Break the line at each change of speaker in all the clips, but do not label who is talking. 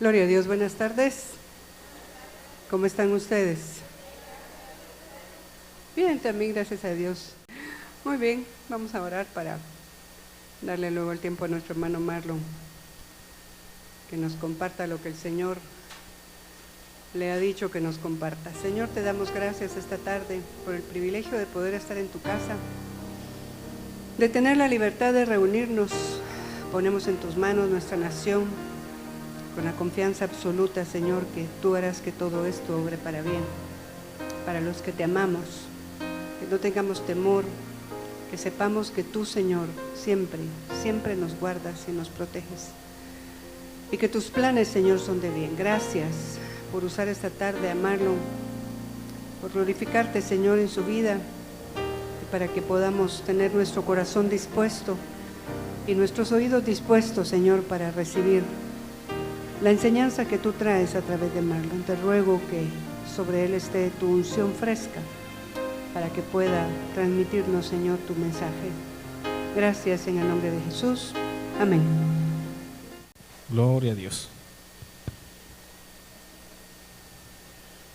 Gloria a Dios, buenas tardes. ¿Cómo están ustedes? Bien, también gracias a Dios. Muy bien, vamos a orar para darle luego el tiempo a nuestro hermano Marlon, que nos comparta lo que el Señor le ha dicho que nos comparta. Señor, te damos gracias esta tarde por el privilegio de poder estar en tu casa, de tener la libertad de reunirnos. Ponemos en tus manos nuestra nación, con la confianza absoluta, Señor, que tú harás que todo esto obre para bien, para los que te amamos, que no tengamos temor, que sepamos que tú, Señor, siempre nos guardas y nos proteges, y que tus planes, Señor, son de bien. Gracias por usar esta tarde a Marlon, por glorificarte, Señor, en su vida, y para que podamos tener nuestro corazón dispuesto y nuestros oídos dispuestos, Señor, para recibir la enseñanza que tú traes a través de Marlon. Te ruego que sobre él esté tu unción fresca para que pueda transmitirnos, Señor, tu mensaje. Gracias en el nombre de Jesús. Amén.
Gloria a Dios.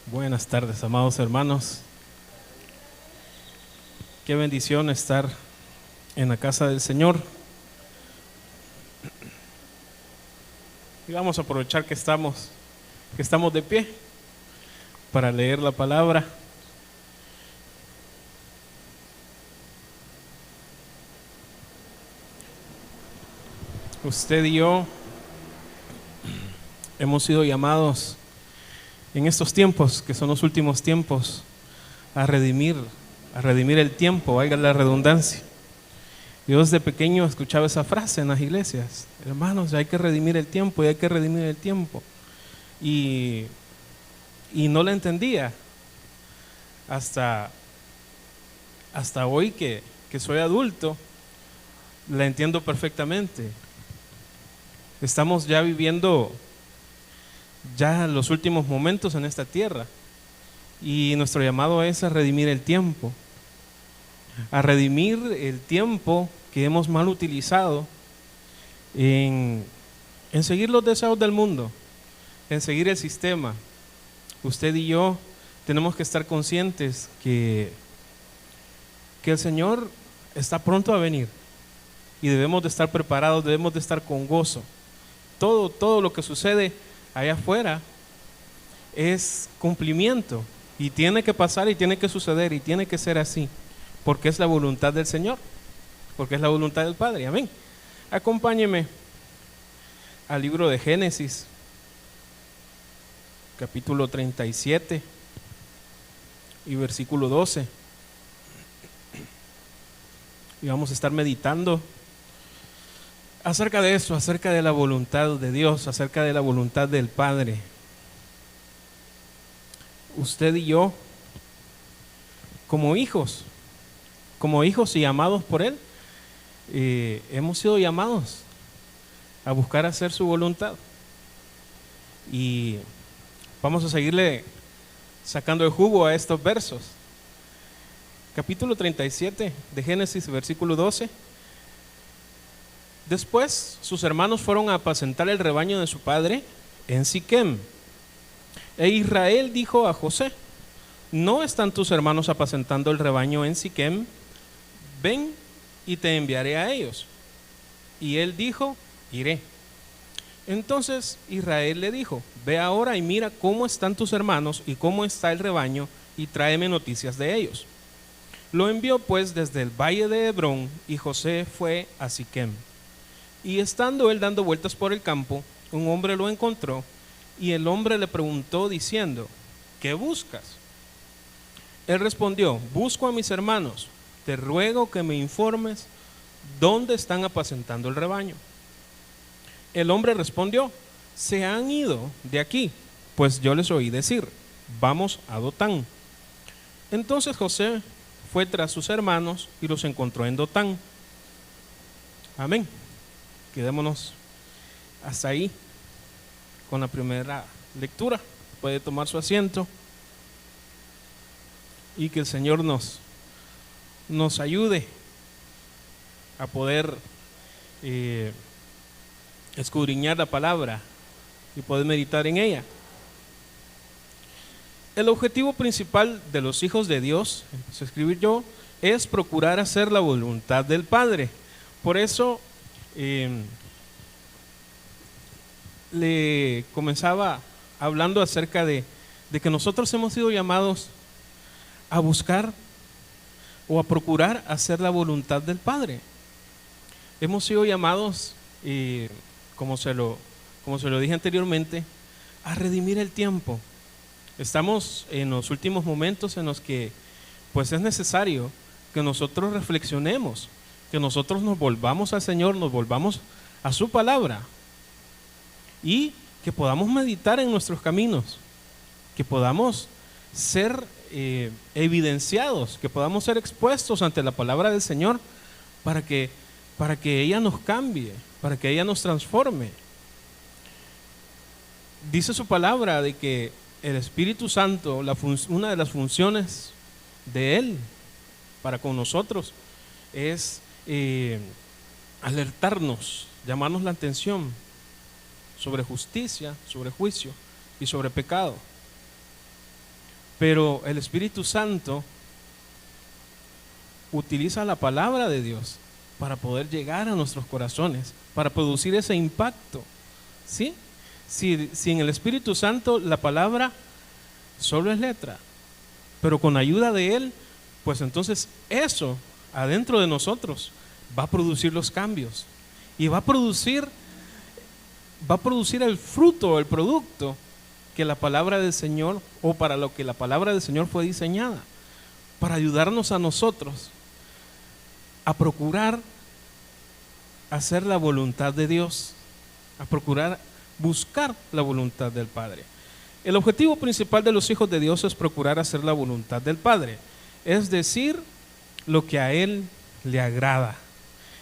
Buenas tardes, amados hermanos. Qué bendición estar en la casa del Señor. Y vamos a aprovechar que estamos de pie para leer la palabra. Usted y yo hemos sido llamados en estos tiempos, que son los últimos tiempos, a redimir el tiempo, valga la redundancia. Yo desde pequeño escuchaba esa frase en las iglesias: hermanos, hay que redimir el tiempo, y hay que redimir el tiempo. Y no la entendía hasta hoy que soy adulto, la entiendo perfectamente. Estamos ya viviendo los últimos momentos en esta tierra, y nuestro llamado es a redimir el tiempo, que hemos mal utilizado en seguir los deseos del mundo, en seguir el sistema. Usted y yo tenemos que estar conscientes que el Señor está pronto a venir, y debemos de estar preparados, debemos de estar con gozo. Todo lo que sucede allá afuera es cumplimiento, y tiene que pasar, y tiene que suceder, y tiene que ser así, porque es la voluntad del Señor, porque es la voluntad del Padre. Amén. Acompáñeme al libro de Génesis, capítulo 37 y versículo 12. Y vamos a estar meditando acerca de eso, acerca de la voluntad de Dios, acerca de la voluntad del Padre. Usted y yo, como hijos y amados por Él, hemos sido llamados a buscar hacer su voluntad, y vamos a seguirle sacando el jugo a estos versos. Capítulo 37 de Génesis, versículo 12. Después sus hermanos fueron a apacentar el rebaño de su padre en Siquem, e Israel dijo a José: ¿no están tus hermanos apacentando el rebaño en Siquem? Ven y te enviaré a ellos. Y él dijo: iré. Entonces Israel le dijo: ve ahora y mira cómo están tus hermanos y cómo está el rebaño, y tráeme noticias de ellos. Lo envió pues desde el valle de Hebrón, y José fue a Siquem. Y estando él dando vueltas por el campo, un hombre lo encontró, y el hombre le preguntó diciendo: ¿qué buscas? Él respondió: busco a mis hermanos, te ruego que me informes dónde están apacentando el rebaño. El hombre respondió: se han ido de aquí, pues yo les oí decir: vamos a Dotán. Entonces José fue tras sus hermanos y los encontró en Dotán. Amén. Quedémonos hasta ahí con la primera lectura. Puede tomar su asiento, y que el Señor nos ayude a poder escudriñar la palabra y poder meditar en ella. El objetivo principal de los hijos de Dios, empecé a escribir yo, es procurar hacer la voluntad del Padre. Por eso le comenzaba hablando acerca de que nosotros hemos sido llamados a buscar o a procurar hacer la voluntad del Padre. Hemos sido llamados, como se lo dije anteriormente, a redimir el tiempo. Estamos en los últimos momentos en los que pues es necesario que nosotros reflexionemos, que nosotros nos volvamos al Señor, nos volvamos a su palabra y que podamos meditar en nuestros caminos, que podamos ser evidenciados, que podamos ser expuestos ante la palabra del Señor para que ella nos cambie, para que ella nos transforme. Dice su palabra de que el Espíritu Santo, una de las funciones de Él para con nosotros es alertarnos, llamarnos la atención sobre justicia, sobre juicio y sobre pecado. Pero el Espíritu Santo utiliza la palabra de Dios para poder llegar a nuestros corazones, para producir ese impacto, ¿sí? Si en el Espíritu Santo la palabra solo es letra, pero con ayuda de Él, pues entonces eso adentro de nosotros va a producir los cambios y va a producir el fruto, el producto que la palabra del Señor, o para lo que la palabra del Señor fue diseñada, para ayudarnos a nosotros a procurar hacer la voluntad de Dios, a procurar buscar la voluntad del Padre. El objetivo principal de los hijos de Dios es procurar hacer la voluntad del Padre, es decir, lo que a Él le agrada.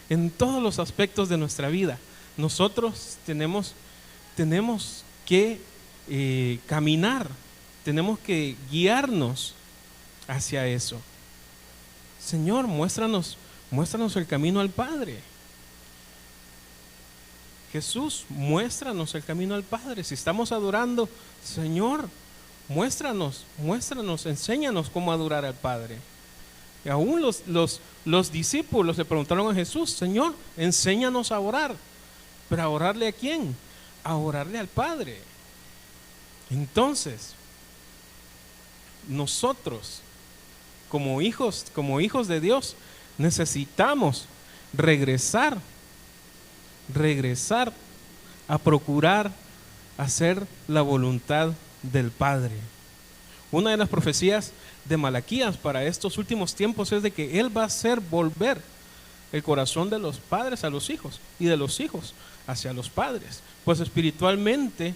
En todos los aspectos de nuestra vida, nosotros tenemos que caminar, tenemos que guiarnos hacia eso. Señor, muéstranos el camino al Padre. Jesús, muéstranos el camino al Padre. Si estamos adorando, Señor, muéstranos, enséñanos cómo adorar al Padre. Y aún los discípulos le preguntaron a Jesús, Señor, enséñanos a orar. ¿Pero a orarle a quién? A orarle al Padre. Entonces, nosotros, como hijos de Dios, necesitamos regresar a procurar hacer la voluntad del Padre. Una de las profecías de Malaquías para estos últimos tiempos es de que Él va a hacer volver el corazón de los padres a los hijos y de los hijos hacia los padres. Pues espiritualmente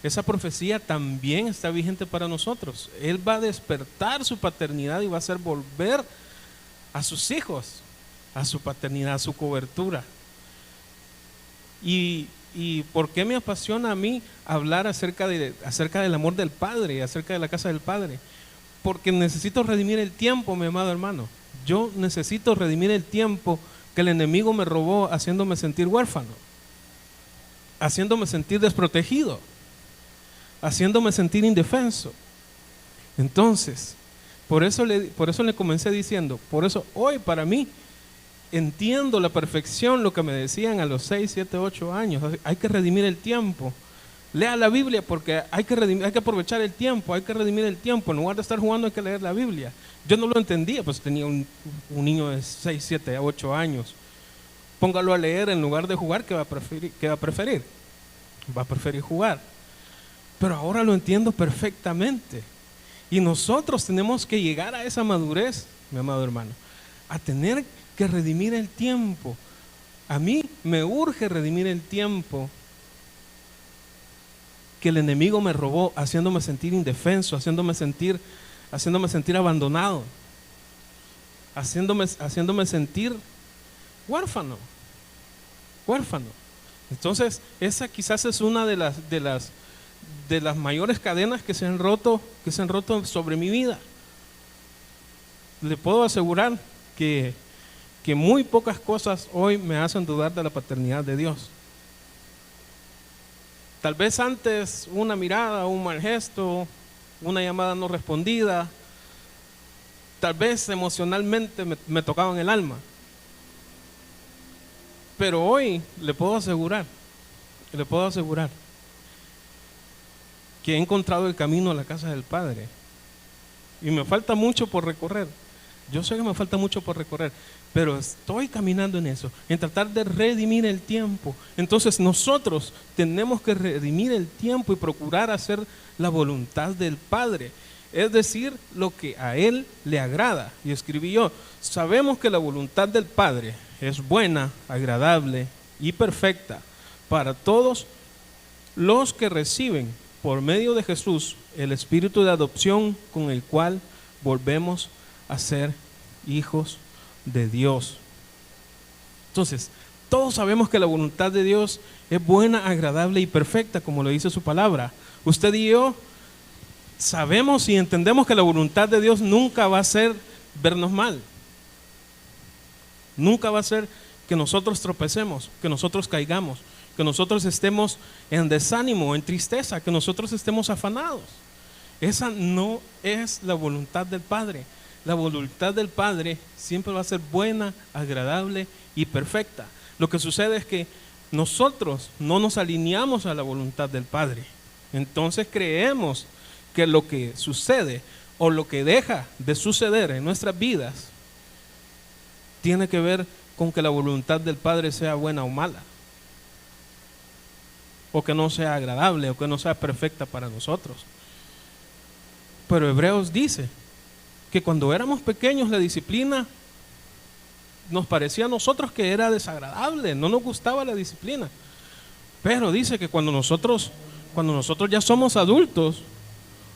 esa profecía también está vigente para nosotros. Él va a despertar su paternidad y va a hacer volver a sus hijos a su paternidad, a su cobertura. ¿Y por qué me apasiona a mí hablar acerca del amor del Padre, acerca de la casa del Padre? Porque necesito redimir el tiempo, mi amado hermano. Yo necesito redimir el tiempo que el enemigo me robó, haciéndome sentir huérfano, haciéndome sentir desprotegido, haciéndome sentir indefenso. Entonces, por eso le comencé diciendo, por eso hoy para mí entiendo la perfección lo que me decían a los 6, 7, 8 años. Hay que redimir el tiempo. Lea la Biblia porque hay que aprovechar el tiempo, hay que redimir el tiempo. En lugar de estar jugando hay que leer la Biblia. Yo no lo entendía, pues tenía un niño de 6, 7, 8 años. Póngalo a leer en lugar de jugar, ¿qué va a preferir? Va a preferir jugar. Pero ahora lo entiendo perfectamente. Y nosotros tenemos que llegar a esa madurez, mi amado hermano, a tener que redimir el tiempo. A mí me urge redimir el tiempo que el enemigo me robó, haciéndome sentir indefenso, haciéndome sentir abandonado, haciéndome sentir huérfano. Entonces, esa quizás es una de las mayores cadenas que se han roto sobre mi vida. Le puedo asegurar que muy pocas cosas hoy me hacen dudar de la paternidad de Dios. Tal vez antes una mirada, un mal gesto, una llamada no respondida, tal vez emocionalmente me tocaban el alma. Pero hoy le puedo asegurar que he encontrado el camino a la casa del Padre. Y me falta mucho por recorrer. Yo sé que me falta mucho por recorrer, pero estoy caminando en eso, en tratar de redimir el tiempo. Entonces nosotros tenemos que redimir el tiempo y procurar hacer la voluntad del Padre, es decir, lo que a Él le agrada. Y escribí yo: sabemos que la voluntad del Padre es buena, agradable y perfecta para todos los que reciben por medio de Jesús el espíritu de adopción, con el cual volvemos a ser hijos de Dios. Entonces, todos sabemos que la voluntad de Dios es buena, agradable y perfecta, como lo dice su palabra. Usted y yo sabemos y entendemos que la voluntad de Dios nunca va a ser vernos mal. Nunca va a ser que nosotros tropecemos, que nosotros caigamos, que nosotros estemos en desánimo, en tristeza, que nosotros estemos afanados. Esa no es la voluntad del Padre. La voluntad del Padre siempre va a ser buena, agradable y perfecta. Lo que sucede es que nosotros no nos alineamos a la voluntad del Padre. Entonces creemos que lo que sucede o lo que deja de suceder en nuestras vidas tiene que ver con que la voluntad del Padre sea buena o mala, o que no sea agradable, o que no sea perfecta para nosotros. Pero Hebreos dice que cuando éramos pequeños la disciplina nos parecía a nosotros que era desagradable, no nos gustaba la disciplina. Pero dice que cuando nosotros ya somos adultos,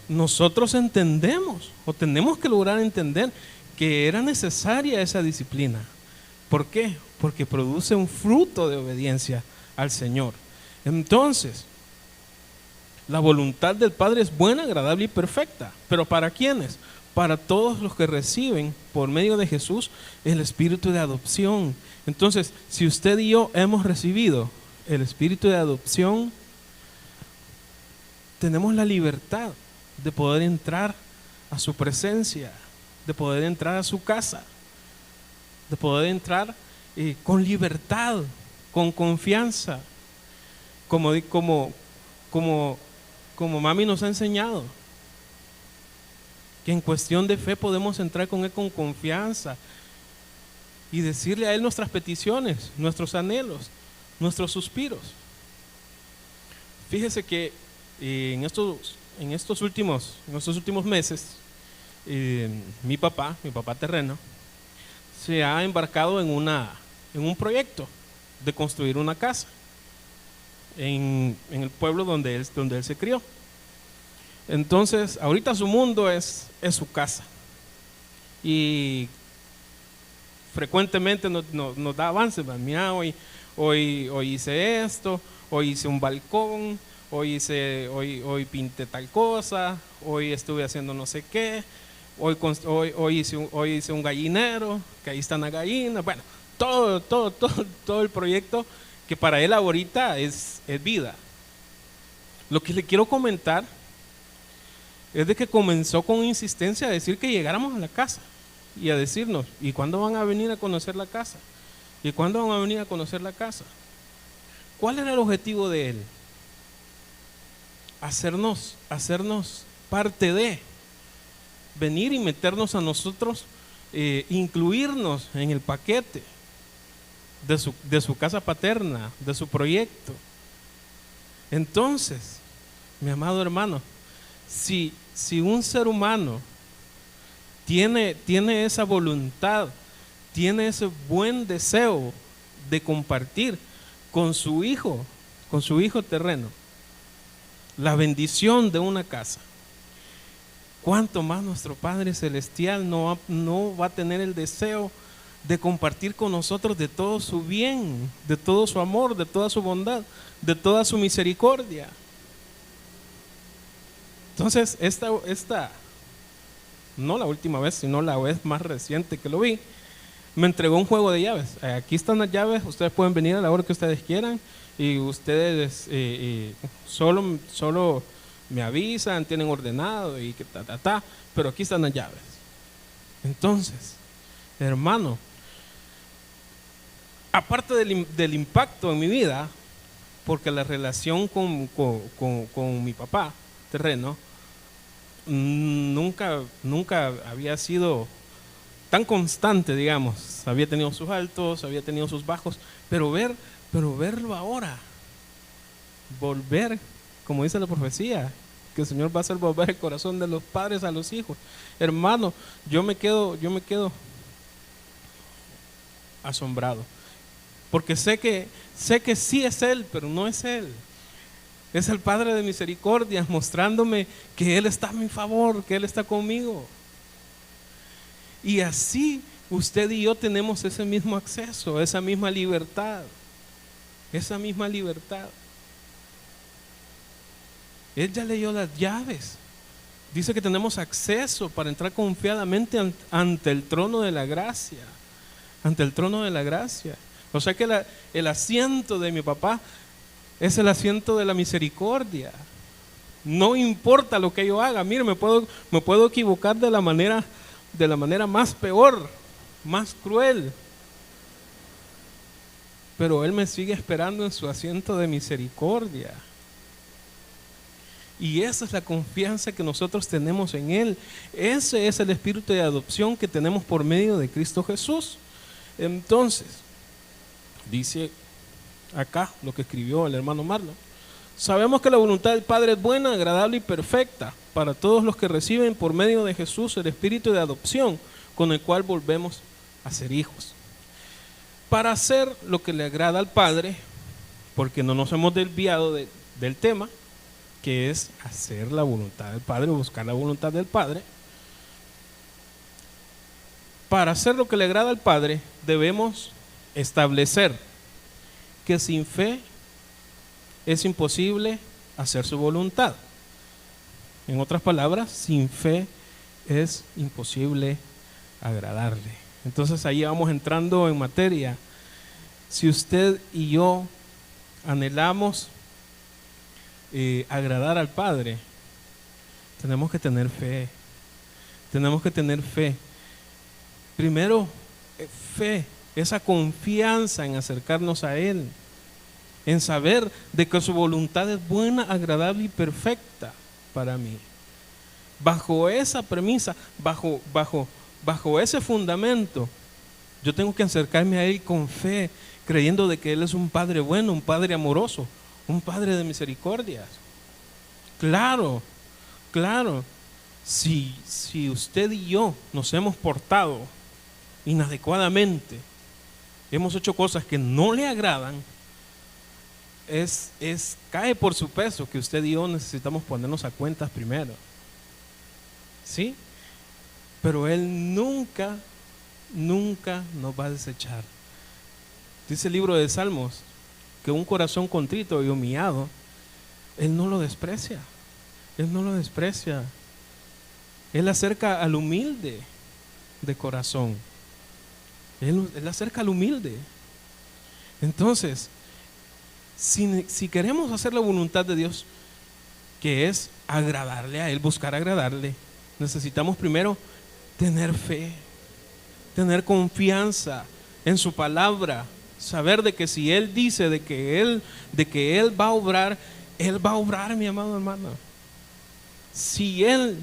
nosotros entendemos, o tenemos que lograr entender, que era necesaria esa disciplina. ¿Por qué? Porque produce un fruto de obediencia al Señor. Entonces, la voluntad del Padre es buena, agradable y perfecta. ¿Pero para quiénes? Para todos los que reciben por medio de Jesús el espíritu de adopción. Entonces, si usted y yo hemos recibido el espíritu de adopción, tenemos la libertad de poder entrar a su presencia, de poder entrar a su casa, de poder entrar con libertad, con confianza, como mami nos ha enseñado, que en cuestión de fe podemos entrar con Él con confianza y decirle a Él nuestras peticiones, nuestros anhelos, nuestros suspiros. Fíjese que en estos últimos meses, mi papá terreno, se ha embarcado en un proyecto de construir una casa en el pueblo donde él se crió. Entonces, ahorita su mundo es su casa. Y frecuentemente nos da avances. Mira, hoy hice esto, hoy hice un balcón, hoy pinté tal cosa, hoy estuve haciendo no sé qué, hoy hice un gallinero, que ahí están las gallinas. Bueno, todo el proyecto que para él ahorita es vida. Lo que le quiero comentar es de que comenzó con insistencia a decir que llegáramos a la casa y a decirnos: ¿y cuándo van a venir a conocer la casa? ¿Y cuándo van a venir a conocer la casa? ¿Cuál era el objetivo de él? Hacernos parte de, venir y meternos a nosotros, incluirnos en el paquete de su casa paterna, de su proyecto. Entonces, mi amado hermano, si un ser humano tiene esa voluntad, tiene ese buen deseo de compartir con su hijo terreno la bendición de una casa, ¿cuánto más nuestro Padre Celestial no va a tener el deseo de compartir con nosotros de todo su bien, de todo su amor, de toda su bondad, de toda su misericordia? Entonces, esta no la última vez, sino la vez más reciente que lo vi, me entregó un juego de llaves. Aquí están las llaves, ustedes pueden venir a la hora que ustedes quieran y ustedes solo me avisan, tienen ordenado y que pero aquí están las llaves. Entonces, hermano, aparte del impacto en mi vida, porque la relación con mi papá terreno nunca había sido tan constante, digamos. Había tenido sus altos, había tenido sus bajos, pero verlo ahora, volver, como dice la profecía, que el Señor va a hacer volver el corazón de los padres a los hijos. Hermano, yo me quedo asombrado, porque sé que sí es Él, pero no es Él. Es el Padre de misericordia mostrándome que Él está a mi favor, que Él está conmigo. Y así usted y yo tenemos ese mismo acceso, esa misma libertad. Esa misma libertad. Él ya leyó las llaves. Dice que tenemos acceso para entrar confiadamente ante el trono de la gracia. Ante el trono de la gracia. O sea que el asiento de mi papá es el asiento de la misericordia. No importa lo que yo haga. Mire, me puedo equivocar de la manera más peor, más cruel. Pero Él me sigue esperando en su asiento de misericordia. Y esa es la confianza que nosotros tenemos en Él. Ese es el espíritu de adopción que tenemos por medio de Cristo Jesús. Entonces, dice acá lo que escribió el hermano Marlon. Sabemos que la voluntad del Padre es buena, agradable y perfecta para todos los que reciben por medio de Jesús el espíritu de adopción, con el cual volvemos a ser hijos. Para hacer lo que le agrada al Padre, porque no nos hemos desviado del tema, que es hacer la voluntad del Padre, buscar la voluntad del Padre. Para hacer lo que le agrada al Padre, debemos establecer que sin fe es imposible hacer su voluntad. En otras palabras, sin fe es imposible agradarle. Entonces ahí vamos entrando en materia. Si usted y yo anhelamos agradar al Padre, tenemos que tener fe. Tenemos que tener fe. Primero, fe, esa confianza en acercarnos a Él, en saber de que su voluntad es buena, agradable y perfecta para mí. Bajo esa premisa, bajo ese fundamento, yo tengo que acercarme a Él con fe, creyendo de que Él es un Padre bueno, un Padre amoroso, un Padre de misericordias. Claro, si usted y yo nos hemos portado inadecuadamente, hemos hecho cosas que no le agradan, cae por su peso que usted y yo necesitamos ponernos a cuentas primero. ¿Sí? Pero Él nunca nos va a desechar. Dice el libro de Salmos que un corazón contrito y humillado, Él no lo desprecia. Él no lo desprecia. Él acerca al humilde de corazón. Él acerca al humilde. Entonces, si queremos hacer la voluntad de Dios, que es agradarle a Él, buscar agradarle, necesitamos primero tener fe, tener confianza en su palabra, saber de que si Él dice de que Él va a obrar, mi amado hermano. Si Él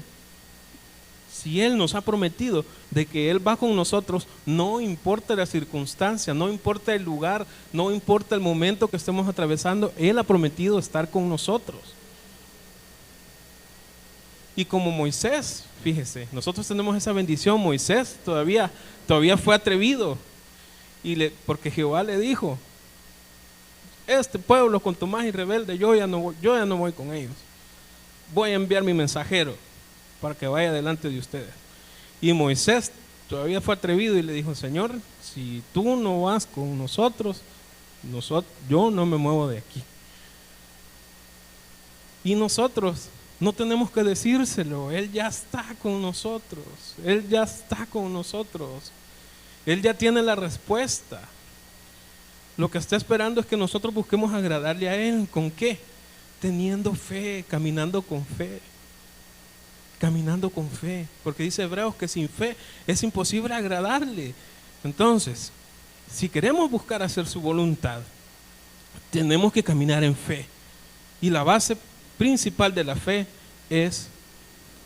nos ha prometido de que Él va con nosotros, no importa la circunstancia, no importa el lugar, no importa el momento que estemos atravesando, Él ha prometido estar con nosotros. Y como Moisés, fíjese, nosotros tenemos esa bendición. Moisés todavía fue atrevido, porque Jehová le dijo: este pueblo con Tomás y rebelde, yo ya no voy con ellos. Voy a enviar mi mensajero para que vaya delante de ustedes. Y Moisés todavía fue atrevido y le dijo: Señor, si tú no vas con nosotros, yo no me muevo de aquí. Y nosotros no tenemos que decírselo, Él ya está con nosotros. Él ya está con nosotros. Él ya tiene la respuesta. Lo que está esperando es que nosotros busquemos agradarle a Él. ¿Con qué? Teniendo fe, caminando con fe. Caminando con fe. Porque dice Hebreos que sin fe es imposible agradarle. Entonces, si queremos buscar hacer su voluntad, tenemos que caminar en fe. Y la base principal de la fe es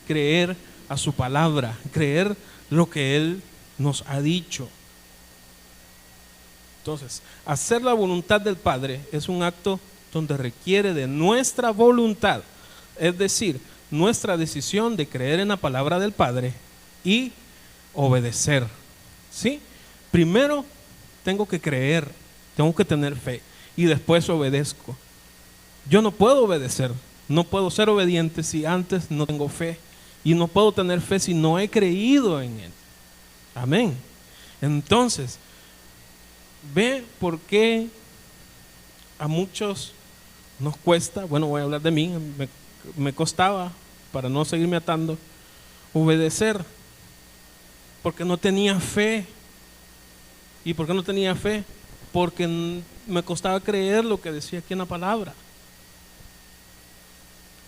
creer a su palabra, creer lo que Él nos ha dicho. Entonces, hacer la voluntad del Padre es un acto donde requiere de nuestra voluntad, es decir, nuestra decisión de creer en la palabra del Padre y obedecer. ¿Sí? Primero tengo que creer, tengo que tener fe y después obedezco. Yo no puedo obedecer, no puedo ser obediente si antes no tengo fe, y no puedo tener fe si no he creído en Él. Amén. Entonces, ve por qué a muchos nos cuesta, bueno, voy a hablar de mí, me costaba, para no seguirme atando, obedecer, porque no tenía fe. ¿Y por qué no tenía fe? Porque me costaba creer lo que decía aquí en la palabra.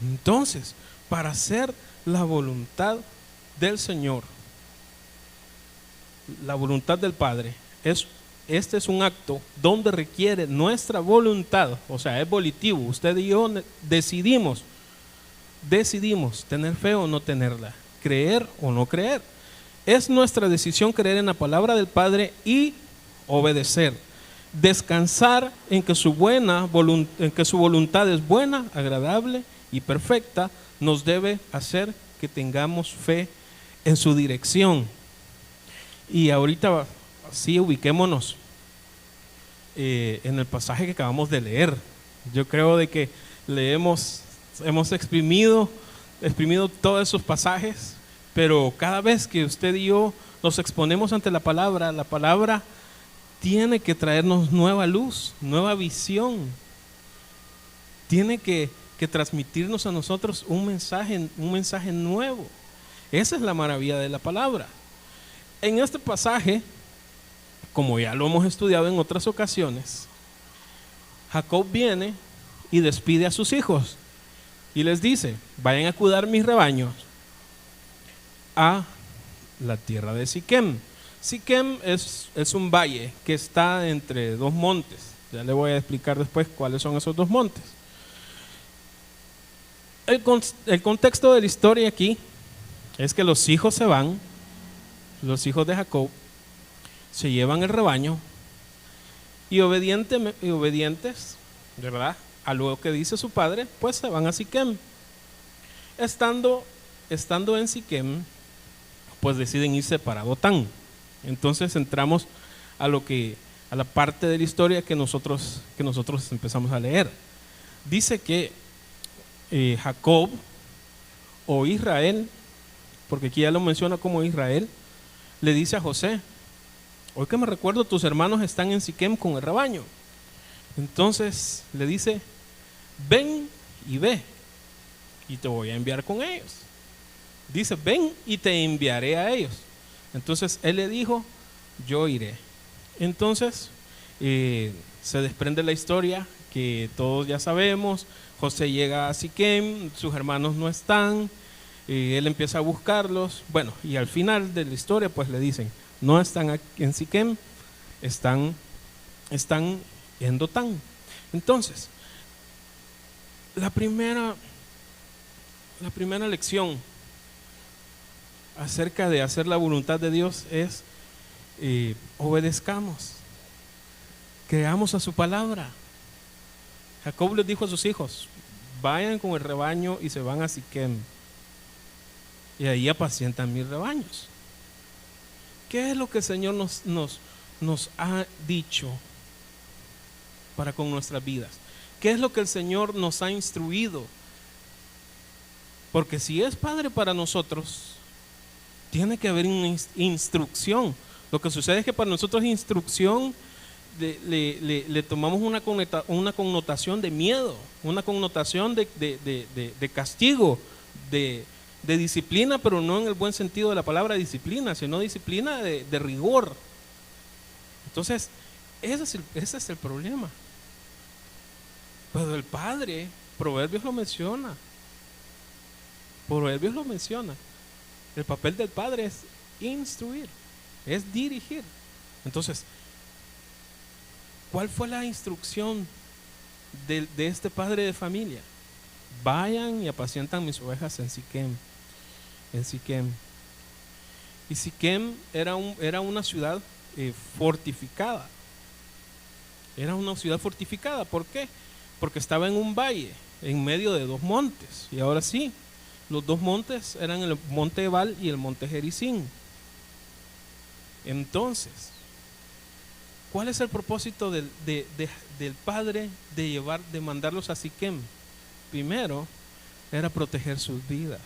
Entonces, para hacer la voluntad del Señor, la voluntad del Padre, este es un acto donde requiere nuestra voluntad, o sea, es volitivo. Usted y yo decidimos tener fe o no tenerla, creer o no creer. Es nuestra decisión creer en la palabra del Padre y obedecer, descansar en que su voluntad es buena, agradable y perfecta, nos debe hacer que tengamos fe en su dirección. Y ahorita sí, ubiquémonos en el pasaje que acabamos de leer. Yo creo de que hemos exprimido todos esos pasajes, pero cada vez que usted y yo nos exponemos ante la palabra tiene que traernos nueva luz, nueva visión. Tiene que transmitirnos a nosotros un mensaje nuevo. Esa es la maravilla de la palabra. En este pasaje, como ya lo hemos estudiado en otras ocasiones, Jacob viene y despide a sus hijos y les dice: vayan a cuidar mis rebaños a la tierra de Siquem. Siquem es un valle que está entre dos montes. Ya le voy a explicar después cuáles son esos dos montes. El contexto de la historia aquí es que los hijos se van, los hijos de Jacob se llevan el rebaño y obedientes, ¿verdad?, a lo que dice su padre, pues se van a Siquem. Estando en Siquem, pues deciden irse para Dotán. Entonces entramos a la parte de la historia que nosotros empezamos a leer. Dice que Jacob o Israel, porque aquí ya lo menciona como Israel, le dice a José: hoy que me recuerdo, tus hermanos están en Siquem con el rebaño. Entonces le dice: ven y ve, y te voy a enviar con ellos. Dice: ven y te enviaré a ellos. Entonces él le dijo: yo iré. Entonces se desprende la historia que todos ya sabemos. José llega a Siquem, sus hermanos no están, él empieza a buscarlos. Bueno, y al final de la historia pues le dicen: no están en Siquem, están en Dotán. Entonces, la primera lección acerca de hacer la voluntad de Dios es obedezcamos, creamos a su palabra. Jacob les dijo a sus hijos: vayan con el rebaño y se van a Siquem y ahí apacientan mis rebaños. ¿Qué es lo que el Señor nos ha dicho para con nuestras vidas? ¿Qué es lo que el Señor nos ha instruido? Porque si es Padre para nosotros, tiene que haber una instrucción. Lo que sucede es que para nosotros instrucción le tomamos una connotación de miedo, una connotación de castigo, de disciplina, pero no en el buen sentido de la palabra disciplina, sino disciplina de rigor. Entonces, ese es el problema. Pero el padre, Proverbios lo menciona. Proverbios lo menciona. El papel del padre es instruir, es dirigir. Entonces, ¿cuál fue la instrucción de este padre de familia? Vayan y apacientan mis ovejas en Siquem. En Siquem. Y Siquem era una ciudad fortificada. Era una ciudad fortificada. ¿Por qué? Porque estaba en un valle, en medio de dos montes. Y ahora sí, los dos montes eran el monte Ebal y el monte Gerizim. Entonces, ¿cuál es el propósito del padre de mandarlos a Siquem? Primero, era proteger sus vidas.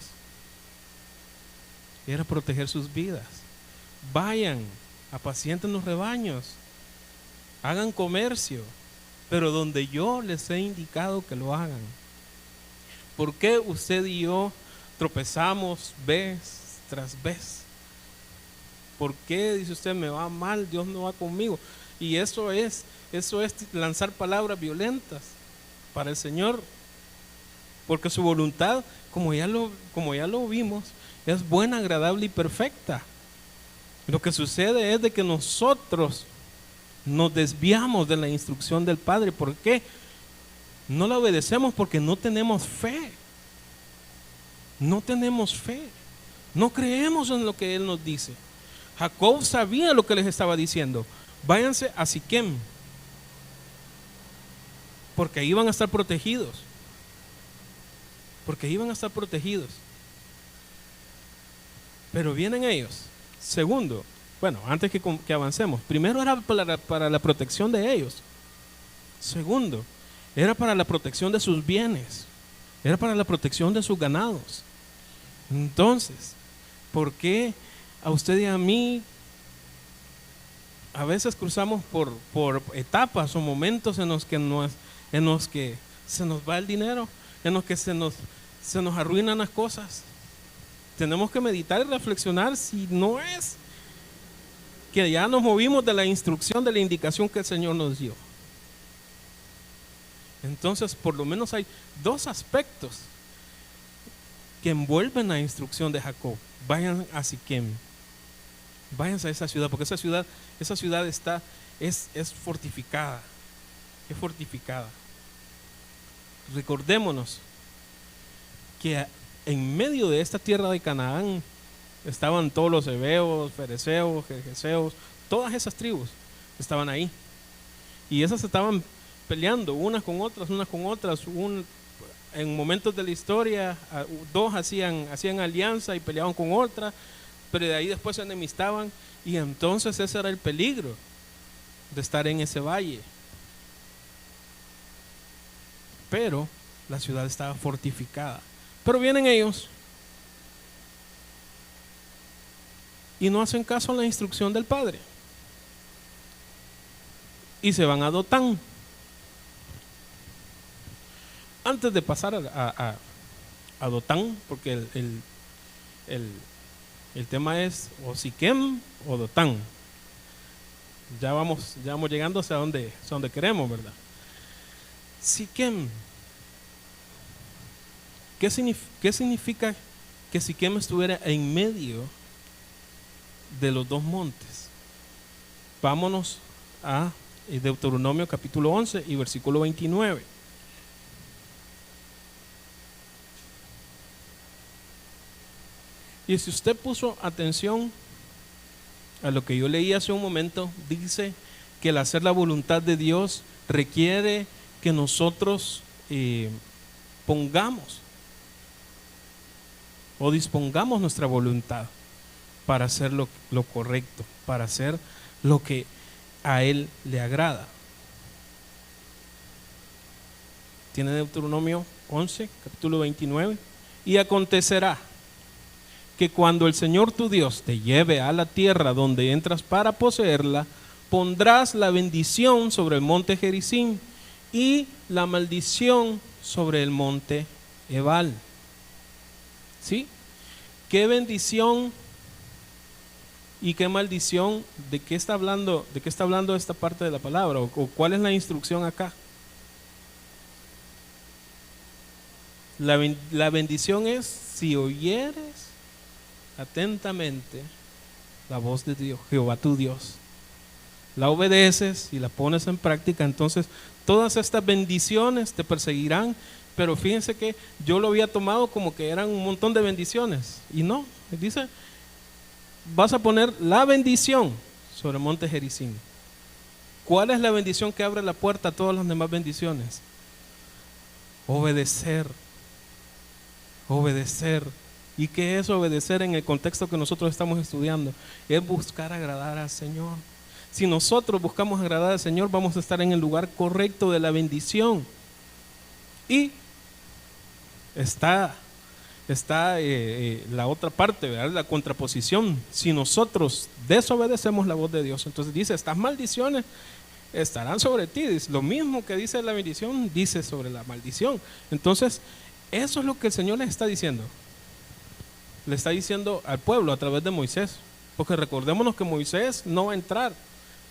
Era proteger sus vidas. Vayan, apacienten los rebaños, hagan comercio, pero donde yo les he indicado que lo hagan. ¿Por qué usted y yo tropezamos vez tras vez? ¿Por qué, dice usted, me va mal, Dios no va conmigo? Y eso es lanzar palabras violentas para el Señor, porque su voluntad, como ya lo vimos, es buena, agradable y perfecta. Lo que sucede es de que nosotros nos desviamos de la instrucción del Padre. ¿Por qué? No la obedecemos porque no tenemos fe. No tenemos fe. No creemos en lo que Él nos dice. Jacob sabía lo que les estaba diciendo. Váyanse a Siquem, porque ahí van a estar protegidos. Porque ahí van a estar protegidos. Pero vienen ellos. Segundo, bueno, antes que avancemos, primero era para la protección de ellos. Segundo, era para la protección de sus bienes. Era para la protección de sus ganados. Entonces, ¿por qué a usted y a mí a veces cruzamos por etapas o momentos en los que se nos va el dinero, en los que se nos arruinan las cosas? Tenemos que meditar y reflexionar si no es que ya nos movimos de la instrucción, de la indicación que el Señor nos dio. Entonces, por lo menos hay dos aspectos que envuelven la instrucción de Jacob. Vayan a Siquem, váyanse a esa ciudad, porque esa ciudad es fortificada, es fortificada. Recordémonos que en medio de esta tierra de Canaán estaban todos los heveos, fereceos, gergeseos, todas esas tribus estaban ahí. Y esas estaban peleando unas con otras. En momentos de la historia, dos hacían alianza y peleaban con otra, pero de ahí después se enemistaban. Y entonces ese era el peligro de estar en ese valle. Pero la ciudad estaba fortificada. Pero vienen ellos y no hacen caso a la instrucción del padre y se van a Dotán. Antes de pasar a Dotán, porque el tema es o Siquem o Dotán. Ya vamos llegando hacia donde queremos, ¿verdad? Siquem. ¿Qué significa que Siquem estuviera en medio de los dos montes? Vámonos a Deuteronomio capítulo 11 y versículo 29. Y si usted puso atención a lo que yo leí hace un momento, dice que el hacer la voluntad de Dios requiere que nosotros pongamos o dispongamos nuestra voluntad para hacer lo correcto, para hacer lo que a Él le agrada. Tiene Deuteronomio 11, capítulo 29. Y acontecerá que cuando el Señor tu Dios te lleve a la tierra donde entras para poseerla, pondrás la bendición sobre el monte Gerizim y la maldición sobre el monte Ebal. ¿Sí? ¿Qué bendición ¿Y qué maldición? ¿De qué está hablando esta parte de la palabra? ¿O cuál es la instrucción acá? La bendición es si oyeres atentamente la voz de Dios, Jehová tu Dios. La obedeces y la pones en práctica, entonces todas estas bendiciones te perseguirán. Pero fíjense que yo lo había tomado como que eran un montón de bendiciones. Y no, dice, vas a poner la bendición sobre el monte Gerizim. ¿Cuál es la bendición que abre la puerta a todas las demás bendiciones? Obedecer. Obedecer. ¿Y qué es obedecer en el contexto que nosotros estamos estudiando? Es buscar agradar al Señor. Si nosotros buscamos agradar al Señor, vamos a estar en el lugar correcto de la bendición. Y está la otra parte, ¿verdad? La contraposición. Si nosotros desobedecemos la voz de Dios, entonces dice, estas maldiciones estarán sobre ti. Lo mismo que dice la bendición, dice sobre la maldición. Entonces, eso es lo que el Señor les está diciendo. Le está diciendo al pueblo a través de Moisés. Porque recordémonos que Moisés no va a entrar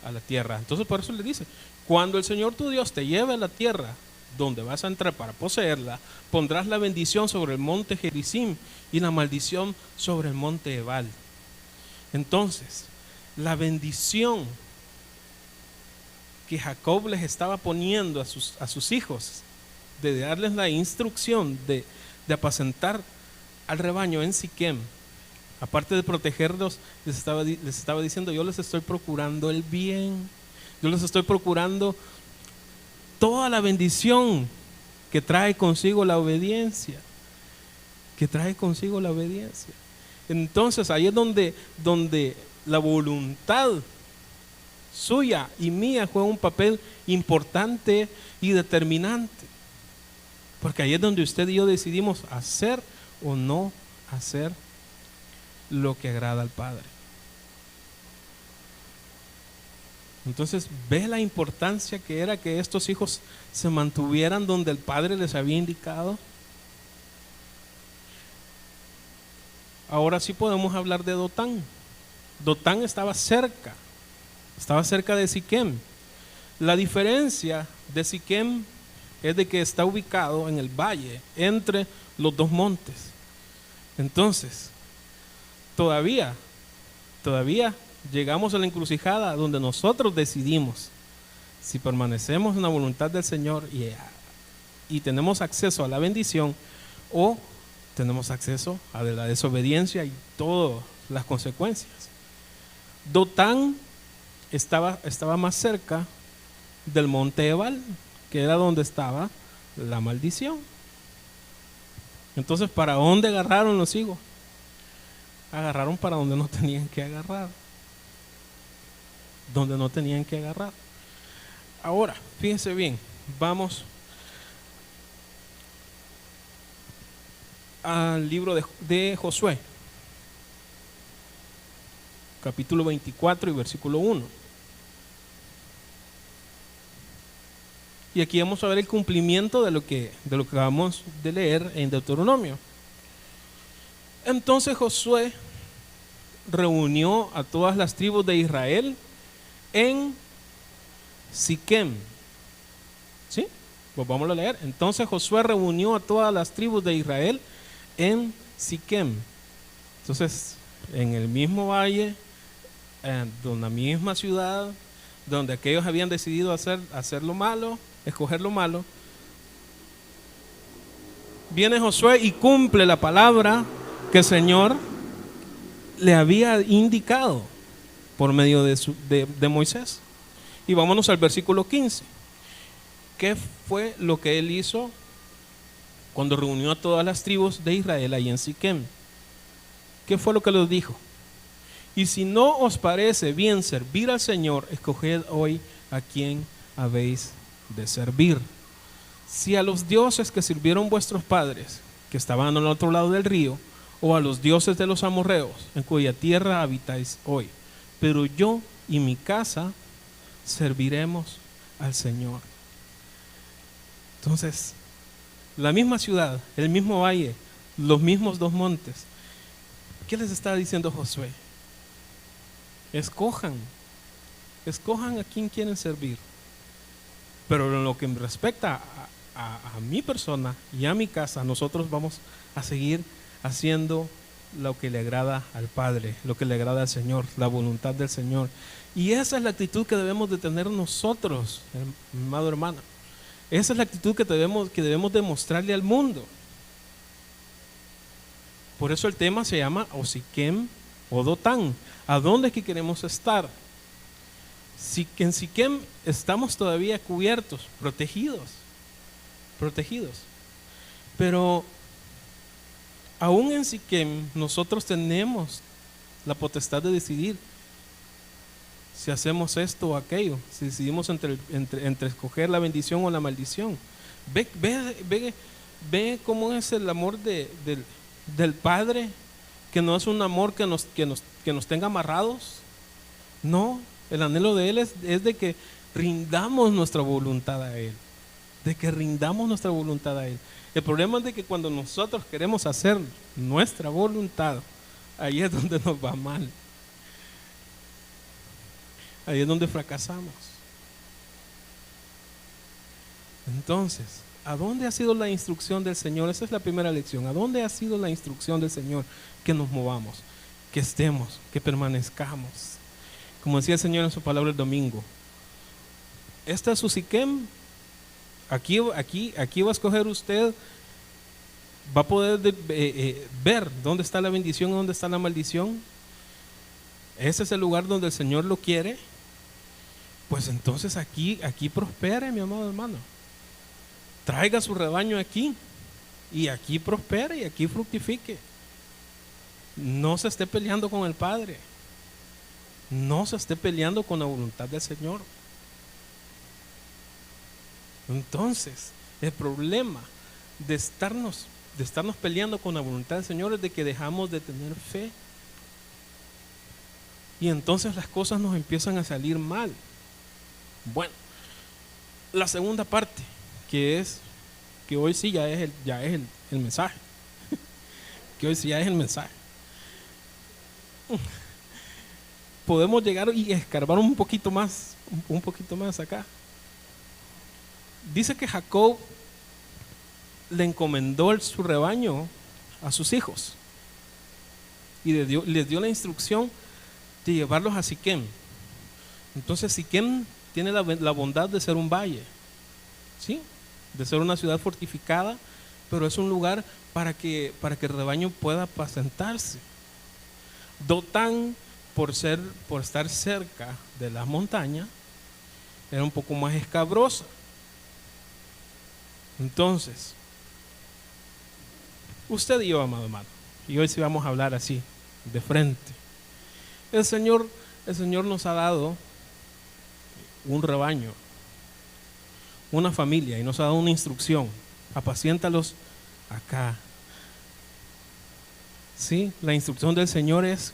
a la tierra. Entonces por eso le dice, cuando el Señor tu Dios te lleve a la tierra donde vas a entrar para poseerla, pondrás la bendición sobre el monte Gerizim y la maldición sobre el monte Ebal. Entonces, la bendición que Jacob les estaba poniendo a sus hijos, de darles la instrucción de apacentar al rebaño en Siquem, aparte de protegerlos, les estaba diciendo, yo les estoy procurando el bien, yo les estoy procurando toda la bendición que trae consigo la obediencia, Entonces ahí es donde la voluntad suya y mía juega un papel importante y determinante, porque ahí es donde usted y yo decidimos hacer o no hacer lo que agrada al Padre. Entonces ve la importancia que era que estos hijos se mantuvieran donde el Padre les había indicado. Ahora sí podemos hablar de Dotán. Dotán estaba cerca de Siquem. La diferencia de Siquem es de que está ubicado en el valle entre los dos montes. Entonces todavía llegamos a la encrucijada donde nosotros decidimos si permanecemos en la voluntad del Señor y tenemos acceso a la bendición, o tenemos acceso a la desobediencia y todas las consecuencias. Dotán estaba más cerca del monte Ebal, que era donde estaba la maldición. Entonces, ¿para dónde agarraron los hijos? Agarraron para donde no tenían que agarrar. Ahora, fíjense bien, vamos al libro de Josué, capítulo 24 y versículo 1. Y aquí vamos a ver el cumplimiento de lo que acabamos de leer en Deuteronomio. Entonces Josué reunió a todas las tribus de Israel en Siquem. ¿Sí? Pues vamos a leer. Entonces Josué reunió a todas las tribus de Israel en Siquem. Entonces, en el mismo valle, en la misma ciudad, donde aquellos habían decidido hacer lo malo, escoger lo malo, viene Josué y cumple la palabra que el Señor le había indicado por medio de Moisés. Y vámonos al versículo 15. ¿Qué fue lo que él hizo cuando reunió a todas las tribus de Israel ahí en Siquem? ¿Qué fue lo que les dijo? Y si no os parece bien servir al Señor, escoged hoy a quién habéis de servir. Si a los dioses que sirvieron vuestros padres, que estaban al otro lado del río, o a los dioses de los amorreos, en cuya tierra habitáis hoy. Pero yo y mi casa serviremos al Señor. Entonces, la misma ciudad, el mismo valle, los mismos dos montes. ¿Qué les estaba diciendo Josué? Escojan a quién quieren servir. Pero en lo que me respecta a mi persona y a mi casa, nosotros vamos a seguir haciendo lo que le agrada al Padre, lo que le agrada al Señor, la voluntad del Señor. Y esa es la actitud que debemos de tener nosotros, amado hermano. Esa es la actitud que debemos demostrarle al mundo. Por eso el tema se llama o Siquem o Dotán. ¿A dónde es que queremos estar? En Siquem estamos todavía cubiertos, protegidos. Pero aún en Siquem nosotros tenemos la potestad de decidir si hacemos esto o aquello, si decidimos entre escoger la bendición o la maldición. Ve cómo es el amor del Padre, que no es un amor que nos tenga amarrados. No, el anhelo de Él es de que rindamos nuestra voluntad a Él. El problema es de que cuando nosotros queremos hacer nuestra voluntad, ahí es donde nos va mal. Ahí es donde fracasamos. Entonces, ¿a dónde ha sido la instrucción del Señor? Esa es la primera lección. ¿A dónde ha sido la instrucción del Señor? Que nos movamos, que estemos, que permanezcamos. Como decía el Señor en su palabra el domingo, esta es su Siquem. Aquí va a escoger usted, va a poder ver dónde está la bendición y dónde está la maldición. Ese es el lugar donde el Señor lo quiere. Pues entonces aquí prospere, mi amado hermano. Traiga su rebaño aquí y aquí prospere y aquí fructifique. No se esté peleando con el Padre. No se esté peleando con la voluntad del Señor. Entonces, el problema de estarnos peleando con la voluntad del Señor es de que dejamos de tener fe. Y entonces las cosas nos empiezan a salir mal. Bueno, la segunda parte, que hoy sí ya es el mensaje. Que hoy sí ya es el mensaje. Podemos llegar y escarbar un poquito más acá. Dice que Jacob le encomendó su rebaño a sus hijos y les dio la instrucción de llevarlos a Siquem. Entonces Siquem tiene la bondad de ser un valle, ¿sí? De ser una ciudad fortificada, pero es un lugar para que el rebaño pueda apacentarse. Dotán, por estar cerca de las montañas, era un poco más escabrosa. Entonces, usted y yo, amado hermano, y hoy sí vamos a hablar así, de frente. El Señor nos ha dado un rebaño, una familia, y nos ha dado una instrucción: apaciéntalos acá. Sí, la instrucción del Señor es: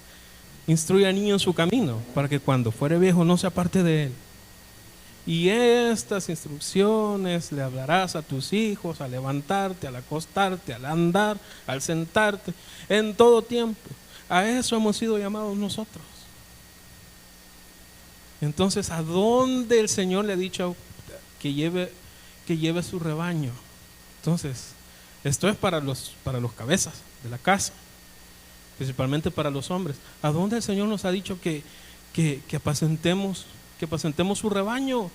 instruye al niño en su camino, para que cuando fuere viejo no se aparte de él. Y estas instrucciones le hablarás a tus hijos al levantarte, al acostarte, al andar, al sentarte, en todo tiempo. A eso hemos sido llamados nosotros. Entonces, ¿a dónde el Señor le ha dicho que lleve su rebaño? Entonces, esto es para los cabezas de la casa, principalmente para los hombres. ¿A dónde el Señor nos ha dicho que apacentemos su rebaño,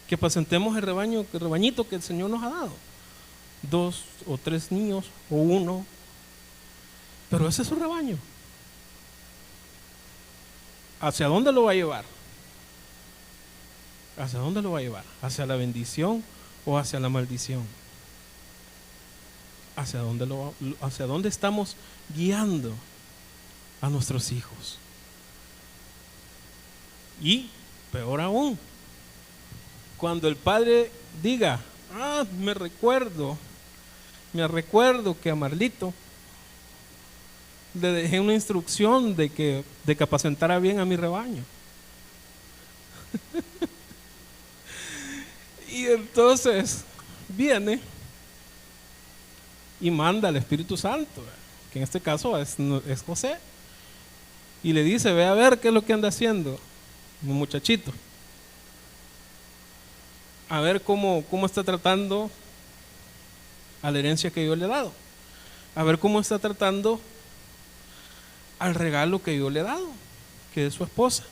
que apacentemos el rebañito que el Señor nos ha dado? 2 o 3 niños o 1, pero ese es su rebaño. ¿Hacia dónde lo va a llevar? ¿Hacia dónde lo va a llevar? ¿Hacia la bendición o hacia la maldición? ¿Hacia dónde estamos guiando a nuestros hijos? Y peor aún, cuando el padre diga: me recuerdo que a Marlito le dejé una instrucción de que apacentara bien a mi rebaño. Y entonces viene y manda al Espíritu Santo, que en este caso es José, y le dice, ve a ver qué es lo que anda haciendo mi muchachito. A ver cómo está tratando a la herencia que yo le he dado. A ver cómo está tratando al regalo que yo le he dado, que es su esposa.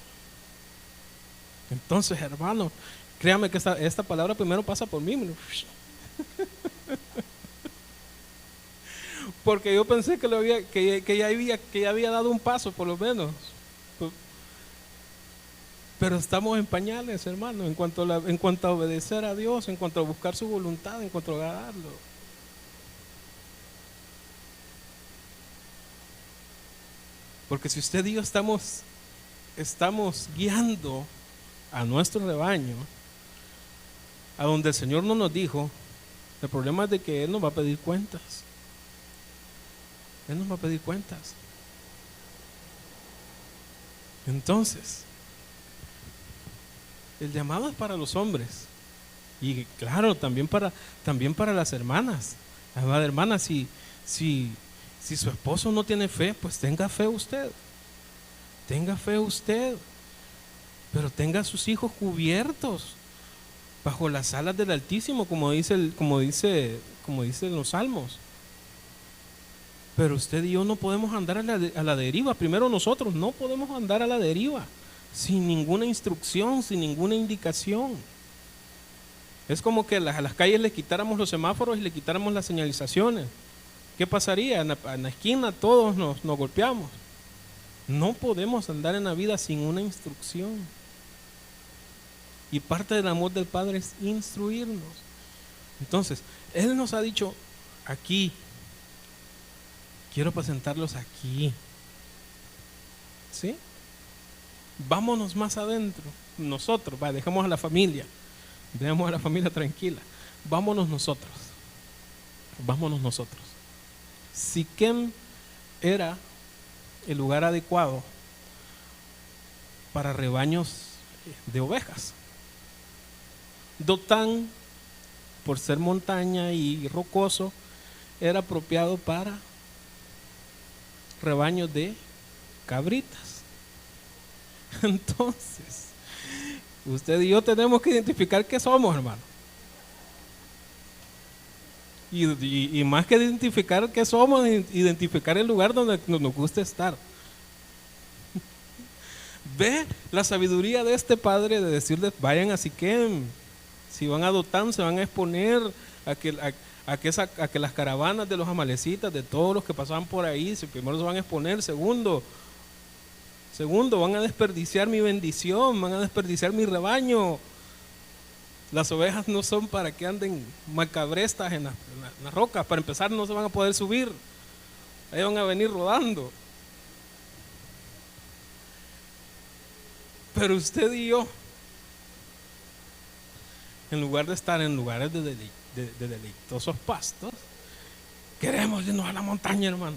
Entonces, hermano, créame que esta palabra primero pasa por mí. Porque yo pensé que ya había dado un paso, por lo menos. Pero estamos en pañales, hermano, en cuanto a obedecer a Dios, en cuanto a buscar su voluntad, en cuanto a agradarlo. Porque si usted y yo estamos guiando a nuestro rebaño a donde el Señor no nos dijo, el problema es de que Él nos va a pedir cuentas. Él nos va a pedir cuentas. Entonces, el llamado es para los hombres. Y claro, también para las hermanas. Amada hermana, si su esposo no tiene fe, pues tenga fe usted. Tenga fe usted. Pero tenga a sus hijos cubiertos bajo las alas del Altísimo, como dicen los salmos. Pero usted y yo no podemos andar a la deriva. Primero nosotros no podemos andar a la deriva sin ninguna instrucción, sin ninguna indicación. Es como que a las calles le quitáramos los semáforos y le quitáramos las señalizaciones. ¿Qué pasaría? En la esquina todos nos golpeamos. No podemos andar en la vida sin una instrucción. Y parte del amor del Padre es instruirnos. Entonces, Él nos ha dicho aquí, quiero presentarlos aquí. ¿Sí? Vámonos más adentro. Nosotros, dejemos a la familia. Dejemos a la familia tranquila. Vámonos nosotros. Vámonos nosotros. Siquem era el lugar adecuado para rebaños de ovejas. Dotán, por ser montaña y rocoso, era apropiado para rebaños de cabritas. Entonces, usted y yo tenemos que identificar qué somos, hermano. Y más que identificar qué somos, identificar el lugar donde nos gusta estar. Ve la sabiduría de este padre de decirles, vayan a Siquem. Si van a Dotán, se van a exponer a que las caravanas de los amalecitas, de todos los que pasaban por ahí, primero se van a exponer. Segundo, van a desperdiciar mi bendición, van a desperdiciar mi rebaño. Las ovejas no son para que anden macabrestas en las rocas. Para empezar, no se van a poder subir. Ahí van a venir rodando. Pero usted y yo, en lugar de estar en lugares de deleitosos pastos, queremos irnos a la montaña, hermano,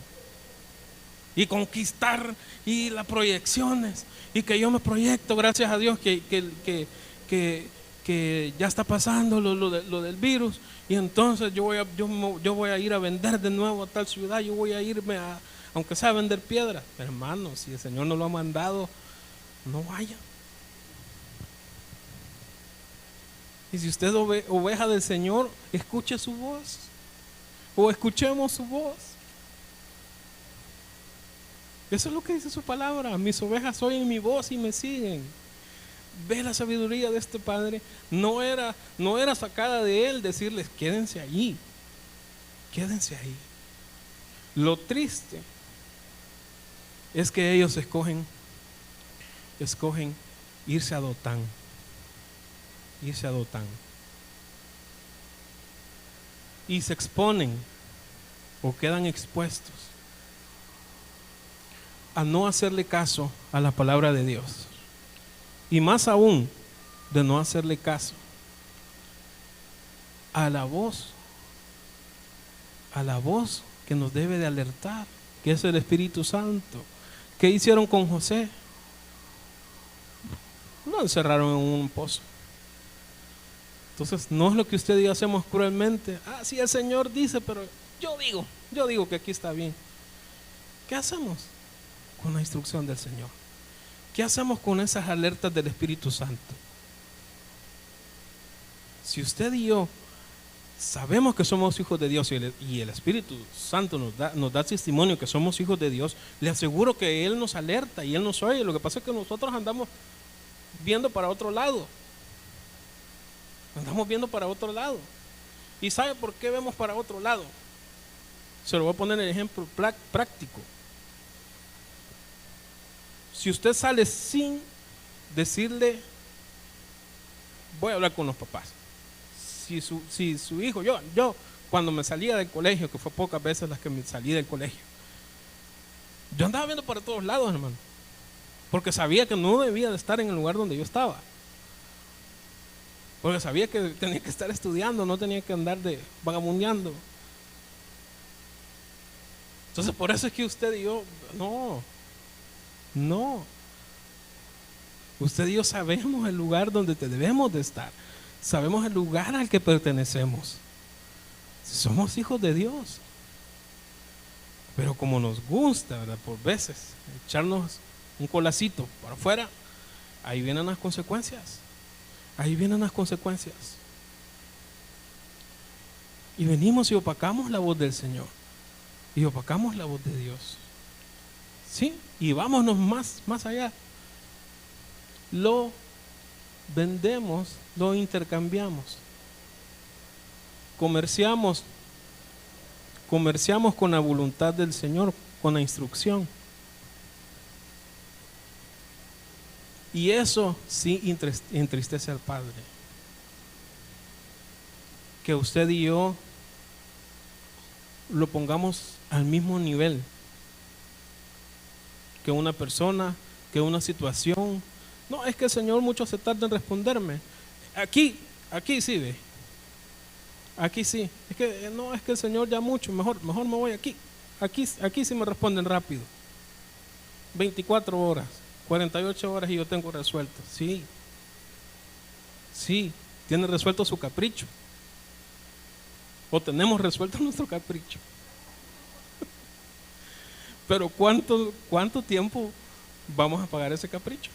y conquistar, y las proyecciones, y que yo me proyecto, gracias a Dios que ya está pasando lo del virus, y entonces yo voy a ir a vender de nuevo a tal ciudad, yo voy a irme aunque sea a vender piedras. Hermano, si el Señor no lo ha mandado, no vaya. Y si usted es oveja del Señor, escuche su voz, o escuchemos su voz. Eso es lo que dice su palabra. Mis ovejas oyen mi voz y me siguen. Ve la sabiduría de este padre. No era sacada de él decirles, quédense allí, quédense ahí. Lo triste es que ellos escogen irse a Dotán. Y se exponen o quedan expuestos a no hacerle caso a la palabra de Dios. Y más aún, de no hacerle caso a la voz que nos debe de alertar, que es el Espíritu Santo. ¿Qué hicieron con José? Lo encerraron en un pozo. Entonces, no es lo que usted y yo hacemos cruelmente. Sí, el Señor dice, pero yo digo que aquí está bien. ¿Qué hacemos? con la instrucción del Señor? ¿Qué hacemos con esas alertas del Espíritu Santo? Si usted y yo sabemos que somos hijos de Dios y el Espíritu Santo nos da testimonio que somos hijos de Dios, le aseguro que Él nos alerta y Él nos oye. Lo que pasa es que nosotros andamos viendo para otro lado. Andamos viendo para otro lado. ¿Y sabe por qué vemos para otro lado? Se lo voy a poner el ejemplo práctico. Si usted sale sin decirle, voy a hablar con los papás. Si su hijo, yo cuando me salía del colegio, que fue pocas veces las que me salí del colegio, yo andaba viendo para todos lados, hermano, porque sabía que no debía de estar en el lugar donde yo estaba, porque sabía que tenía que estar estudiando, no tenía que andar de vagabundeando. Entonces por eso es que usted y yo, no, usted y yo sabemos el lugar donde debemos de estar. Sabemos el lugar al que pertenecemos. Somos hijos de Dios. Pero como nos gusta, ¿verdad?, por veces echarnos un colacito para afuera, ahí vienen las consecuencias. Ahí vienen las consecuencias. Y venimos y opacamos la voz del Señor. Y opacamos la voz de Dios. ¿Sí? Y vámonos más allá. Lo vendemos, lo intercambiamos, comerciamos con la voluntad del Señor, con la instrucción. Y eso sí entristece al Padre. Que usted y yo lo pongamos al mismo nivel que una persona, que una situación. No, es que el Señor mucho se tarda en responderme. Aquí sí ve. Aquí sí. Es que el Señor ya mucho, mejor me voy aquí. Aquí sí me responden rápido. 24 horas, 48 horas y yo tengo resuelto. Sí, tiene resuelto su capricho. O tenemos resuelto nuestro capricho. Pero ¿cuánto tiempo vamos a pagar ese capricho?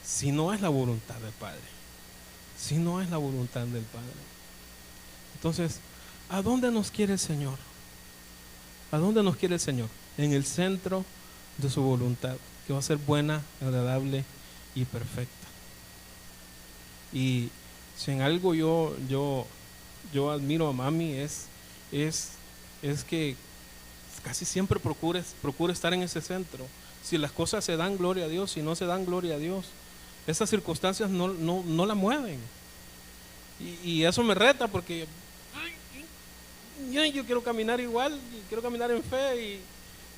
Si no es la voluntad del Padre. Si no es la voluntad del Padre. Entonces, ¿a dónde nos quiere el Señor? ¿A dónde nos quiere el Señor? En el centro de su voluntad, que va a ser buena, agradable y perfecta. Y si en algo yo admiro a mami es que casi siempre procura estar en ese centro. Si las cosas se dan, gloria a Dios. Si no se dan, gloria a Dios. Esas circunstancias no la mueven. Y eso me reta porque yo quiero caminar igual, y quiero caminar en fe,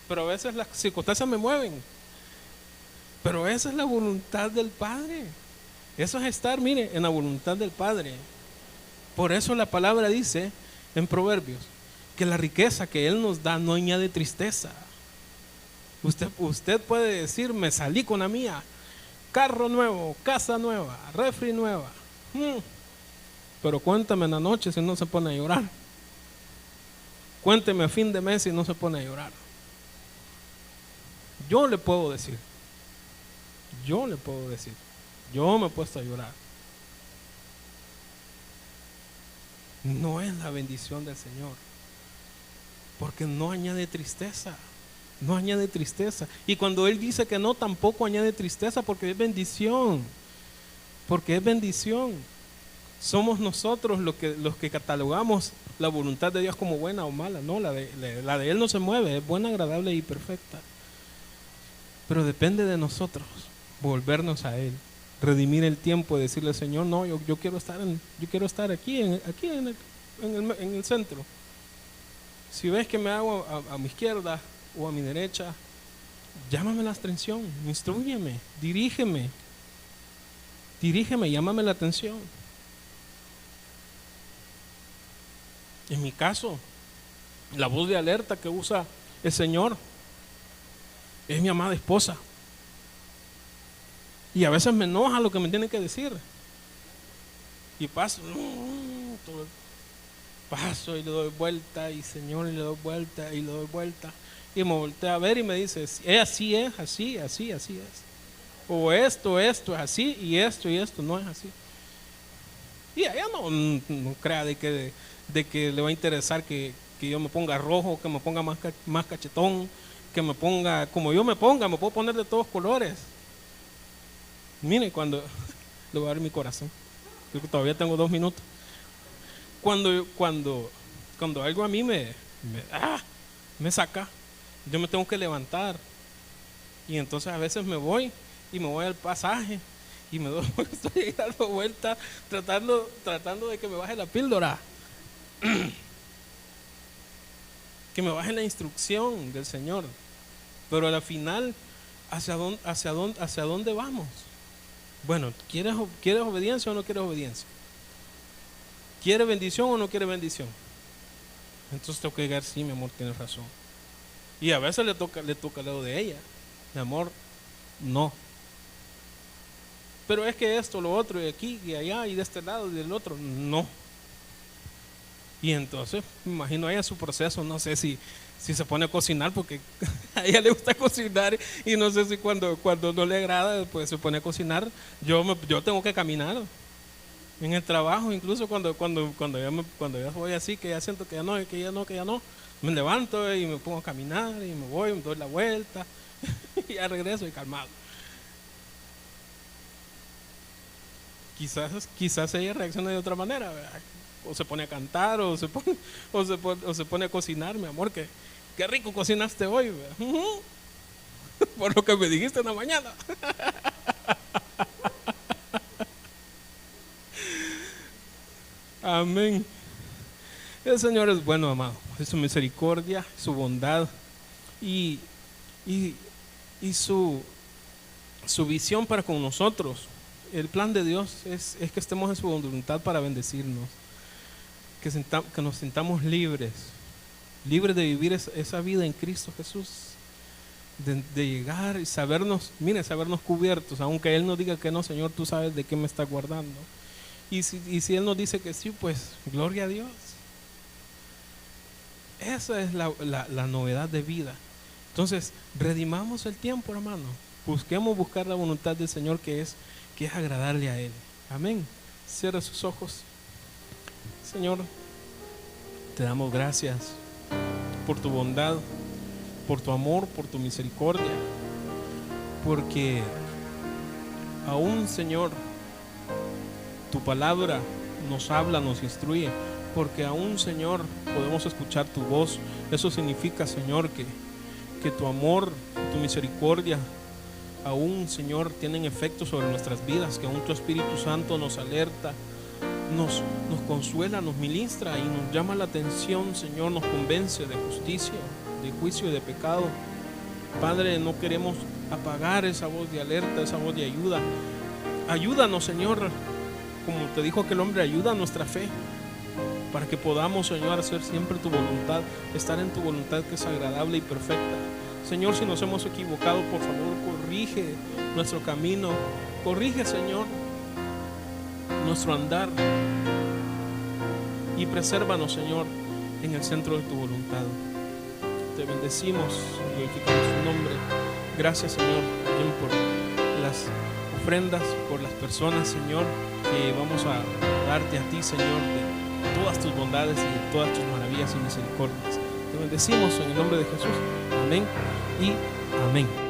pero a veces las circunstancias me mueven. Pero esa es la voluntad del Padre. Eso es estar, mire, en la voluntad del Padre. Por eso la palabra dice en Proverbios que la riqueza que Él nos da no añade tristeza. Usted puede decir, me salí con la mía, carro nuevo, casa nueva, refri nueva. Pero cuéntame en la noche si no se pone a llorar. Cuénteme a fin de mes si no se pone a llorar. Yo le puedo decir, yo me he puesto a llorar. No es la bendición del Señor, porque no añade tristeza. No añade tristeza. Y cuando Él dice que no, tampoco añade tristeza, porque es bendición. Porque es bendición. Somos nosotros los que catalogamos la voluntad de Dios como buena o mala. No, la de Él no se mueve, es buena, agradable y perfecta. Pero depende de nosotros volvernos a Él, redimir el tiempo y decirle, Señor, no, yo quiero estar aquí en el centro. Si ves que me hago a mi izquierda o a mi derecha, llámame la atención, instrúyeme, dirígeme, llámame la atención. En mi caso, la voz de alerta que usa el Señor es mi amada esposa. Y a veces me enoja lo que me tiene que decir. Y paso, paso y le doy vuelta, y Señor, y le doy vuelta, y le doy vuelta. Y me voltea a ver y me dice, así es, así es. O esto es así, y esto no es así. Y ella no crea de que le va a interesar que yo me ponga rojo, que me ponga más cachetón, que me ponga como yo me ponga, me puedo poner de todos colores. Miren, cuando le voy a dar mi corazón, creo que todavía tengo 2 minutos. Cuando algo a mí me saca, yo me tengo que levantar, y entonces a veces me voy al pasaje y estoy dando vueltas tratando de que me baje la píldora, que me baje la instrucción del Señor. Pero al final, ¿hacia dónde vamos? Bueno, ¿quieres obediencia o no quieres obediencia? ¿Quieres bendición o no quieres bendición? Entonces tengo que llegar, sí, mi amor, tienes razón. Y a veces le toca el lado de ella, mi amor, no. Pero es que esto, lo otro, y aquí, y allá, y de este lado, y del otro, no. Y entonces, me imagino a ella su proceso, no sé si se pone a cocinar, porque a ella le gusta cocinar, y no sé si cuando no le agrada, pues se pone a cocinar. Yo tengo que caminar en el trabajo, incluso cuando ya voy así, que ya siento que ya no, me levanto y me pongo a caminar, y me voy, me doy la vuelta, y ya regreso y calmado. Quizás ella reacciona de otra manera, ¿verdad? O se pone a cantar, o se pone a cocinar. Mi amor, qué rico cocinaste hoy, ¿verdad? Por lo que me dijiste en la mañana. Amén. El Señor es bueno, amado. Es su misericordia, su bondad y su visión para con nosotros. El plan de Dios es que estemos en su voluntad para bendecirnos, que nos sintamos libres de vivir esa vida en Cristo Jesús, de llegar y sabernos cubiertos, aunque Él nos diga que no. Señor, tú sabes de qué me está guardando. Y si Él nos dice que sí, pues gloria a Dios. Esa es la novedad de vida. Entonces, redimamos el tiempo, hermano. Buscar la voluntad del Señor, que es agradarle a Él. Amén. Cierra sus ojos. Señor, te damos gracias por tu bondad, por tu amor, por tu misericordia, porque aún, Señor, tu palabra nos habla, nos instruye, porque aún, Señor, podemos escuchar tu voz. Eso significa, Señor, que tu amor, tu misericordia aún, Señor, tienen efecto sobre nuestras vidas, que aún tu Espíritu Santo nos alerta, nos consuela, nos ministra y nos llama la atención, Señor, nos convence de justicia, de juicio y de pecado. Padre, no queremos apagar esa voz de alerta, esa voz de ayuda. Ayúdanos, Señor, como te dijo aquel hombre, ayuda a nuestra fe, para que podamos, Señor, hacer siempre tu voluntad, estar en tu voluntad, que es agradable y perfecta. Señor, si nos hemos equivocado, por favor, corrige nuestro camino, corrige, Señor, nuestro andar, y presérvanos, Señor, en el centro de tu voluntad. Te bendecimos, glorificamos tu nombre. Gracias, Señor, también por las ofrendas, por las personas, Señor, que vamos a darte a ti, Señor, de todas tus bondades y de todas tus maravillas y misericordias. Te bendecimos en el nombre de Jesús. Amén y amén.